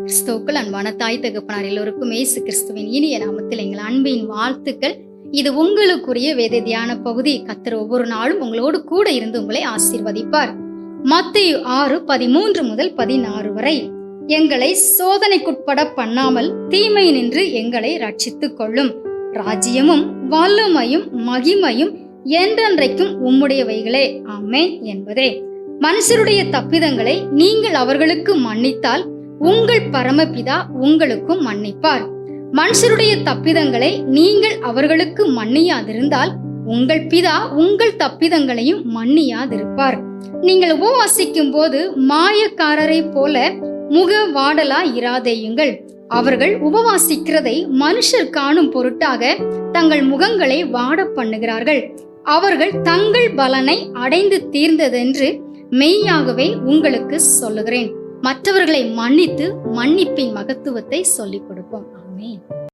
கிறிஸ்துவுக்குள் அன்பான தாய் தகப்பனார் எல்லோருக்கும் இயேசு கிறிஸ்துவின் இனிய நாமத்தில் எங்கள் அன்பின் வாழ்த்துக்கள். இது உங்களுக்குரிய வேத தியான பகுதி. கர்த்தர் ஒவ்வொரு நாளும் உங்களோடு கூட இருந்து உங்களை ஆசீர்வதிப்பார். மத்தேயு 6:13 முதல் 16 வரை, எங்களை சோதனைக்குட்பட பண்ணாமல் தீமை நின்று எங்களை ரட்சித்துக் கொள்ளும். ராஜ்யமும் வல்லமையும் மகிமையும் என்றென்றைக்கும் உம்முடையவைகளே, ஆமென் என்பதே. மனுஷருடைய தப்பிதங்களை நீங்கள் அவர்களுக்கு மன்னித்தால் உங்கள் பரமபிதா உங்களுக்கும் மன்னிப்பார். மனுஷருடைய தப்பிதங்களை நீங்கள் அவர்களுக்கு மன்னியாதிருந்தால் உங்கள் பிதா உங்கள் தப்பிதங்களையும் மன்னியாதிருப்பார். நீங்கள் உபவாசிக்கும் போது மாயக்காரரை போல முக வாடலா இராதேயுங்கள். அவர்கள் உபவாசிக்கிறதை மனுஷர் காணும் பொருட்டாக தங்கள் முகங்களை வாட பண்ணுகிறார்கள். அவர்கள் தங்கள் பலனை அடைந்து தீர்ந்ததென்று மெய்யாகவே உங்களுக்கு சொல்லுகிறேன். மற்றவர்களை மன்னித்து மன்னிப்பின் மகத்துவத்தை சொல்லிக் கொடுப்போம். ஆமென்.